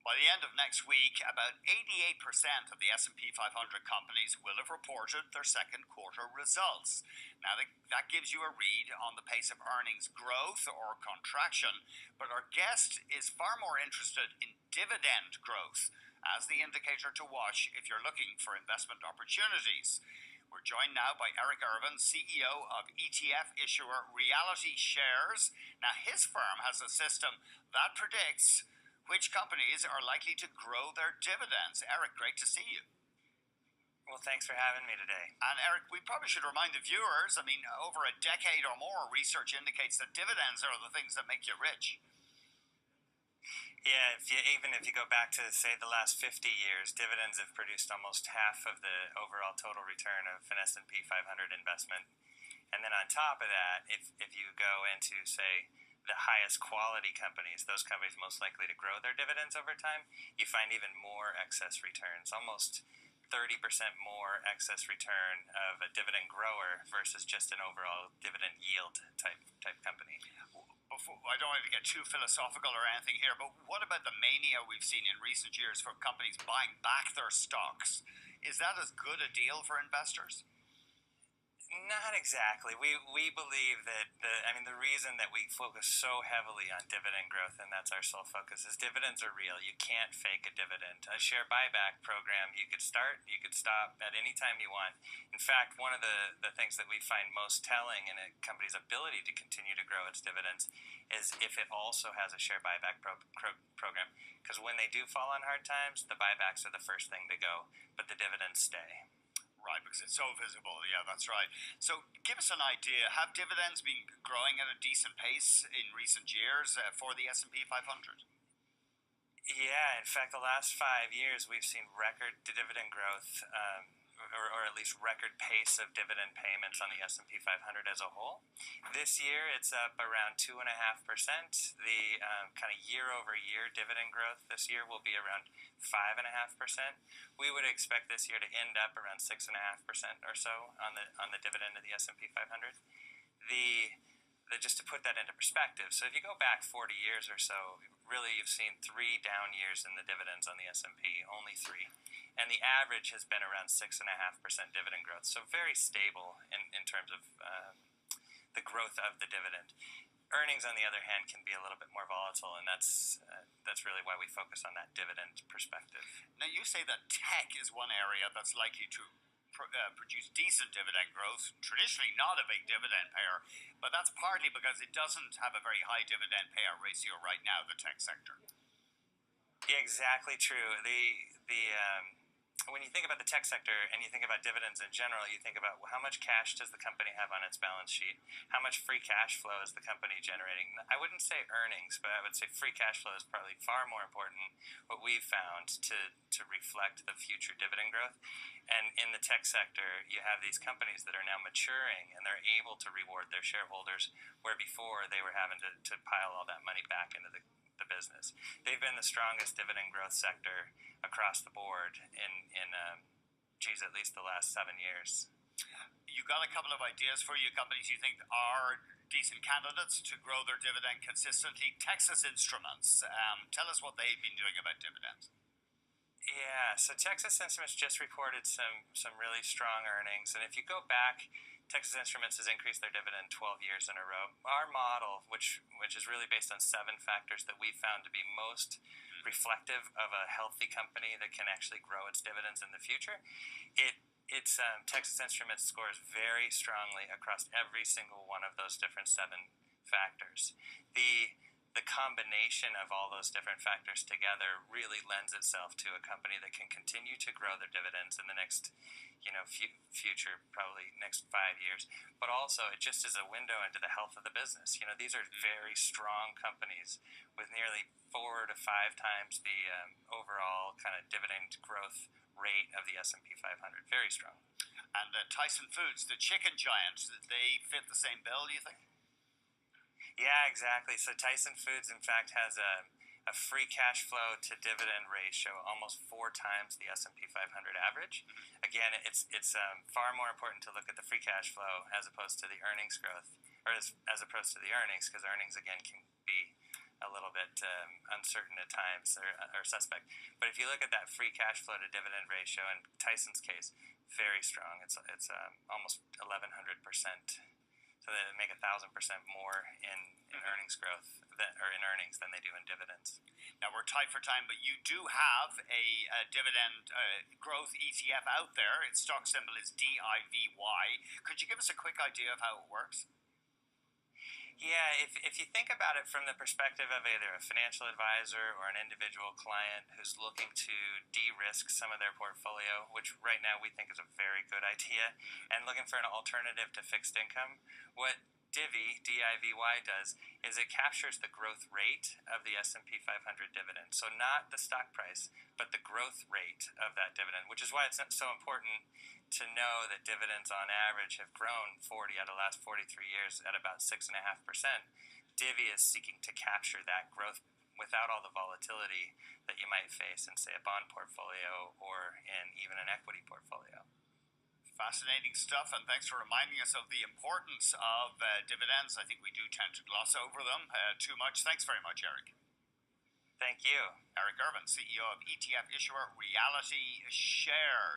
By the end of next week, about 88% of the S&P 500 companies will have reported their second quarter results. Now, that gives you a read on the pace of earnings growth or contraction, but our guest is far more interested in dividend growth as the indicator to watch if you're looking for investment opportunities. We're joined now by Eric Irvin, CEO of ETF issuer Reality Shares. Now, his firm has a system that predicts which companies are likely to grow their dividends. Eric, great to see you. Well, thanks for having me today. And Eric, we probably should remind the viewers, over a decade or more, research indicates that dividends are the things that make you rich. Yeah, even if you go back to, say, the last 50 years, dividends have produced almost half of the overall total return of an S&P 500 investment. And then on top of that, if you go into, say, the highest quality companies, those companies most likely to grow their dividends over time, you find even more excess returns, almost 30% more excess return of a dividend grower versus just an overall dividend yield type company. I don't want to get too philosophical or anything here, but what about the mania we've seen in recent years for companies buying back their stocks? Is that as good a deal for investors? Not exactly. We believe that the reason that we focus so heavily on dividend growth, and that's our sole focus, is dividends are real. You can't fake a dividend. A share buyback program, you could start, you could stop at any time you want. In fact, one of the things that we find most telling in a company's ability to continue to grow its dividends is if it also has a share buyback program. Because when they do fall on hard times, the buybacks are the first thing to go, but the dividends stay. Right, because it's so visible. Yeah, that's right. So give us an idea. Have dividends been growing at a decent pace in recent years for the S&P 500? Yeah, in fact, the last 5 years we've seen record dividend growth, or at least record pace of dividend payments on the S&P 500 as a whole. This year it's up around 2.5%. The kind of year-over-year dividend growth this year will be around 5.5%. We would expect this year to end up around 6.5% or so on the dividend of the S&P 500. Just to put that into perspective, so if you go back 40 years or so, really you've seen 3 down years in the dividends on the S&P, only 3. And the average has been around 6.5% dividend growth, so very stable in terms of the growth of the dividend. Earnings, on the other hand, can be a little bit more volatile, and that's really why we focus on that dividend perspective. Now, you say that tech is one area that's likely to produce decent dividend growth, traditionally not a big dividend payer, but that's partly because it doesn't have a very high dividend payout ratio right now, the tech sector. Yeah, exactly true. When you think about the tech sector and you think about dividends in general, you think about how much cash does the company have on its balance sheet? How much free cash flow is the company generating? I wouldn't say earnings, but I would say free cash flow is probably far more important, what we've found, to reflect the future dividend growth. And in the tech sector, you have these companies that are now maturing and they're able to reward their shareholders, where before they were having to pile all that money back into the business. They've been the strongest dividend growth sector across the board in at least the last 7 years. You got a couple of ideas for you companies you think are decent candidates to grow their dividend consistently. Texas Instruments, tell us what they've been doing about dividends. Yeah, so Texas Instruments just reported some really strong earnings, and if you go back, Texas Instruments has increased their dividend 12 years in a row. Our model, which is really based on 7 factors that we found to be most reflective of a healthy company that can actually grow its dividends in the future, Texas Instruments scores very strongly across every single one of those different 7 factors. The combination of all those different factors together really lends itself to a company that can continue to grow their dividends in the next, future, probably next 5 years. But also, it just is a window into the health of the business. These are very strong companies with nearly 4 to 5 times the overall kind of dividend growth rate of the S&P 500. Very strong. And Tyson Foods, the chicken giant, they fit the same bill, do you think? Yeah, exactly. So Tyson Foods, in fact, has a free cash flow to dividend ratio almost 4 times the S&P 500 average. Again, it's far more important to look at the free cash flow as opposed to the earnings growth, or as opposed to the earnings, because earnings, again, can be a little bit uncertain at times or suspect. But if you look at that free cash flow to dividend ratio, in Tyson's case, very strong. It's almost 1,100%. So they make 1,000% more in earnings growth in earnings than they do in dividends. Now we're tight for time, but you do have a dividend growth ETF out there. Its stock symbol is DIVY. Could you give us a quick idea of how it works? Yeah, if you think about it from the perspective of either a financial advisor or an individual client who's looking to de-risk some of their portfolio, which right now we think is a very good idea, and looking for an alternative to fixed income, what DIVY does is it captures the growth rate of the S&P 500 dividend. So not the stock price, but the growth rate of that dividend, which is why it's so important to know that dividends on average have grown 40 out of the last 43 years at about 6.5%. Divvy is seeking to capture that growth without all the volatility that you might face in, say, a bond portfolio or in even an equity portfolio. Fascinating stuff, and thanks for reminding us of the importance of dividends. I think we do tend to gloss over them too much. Thanks very much, Eric. Thank you. Eric Irvin, CEO of ETF issuer Reality Share.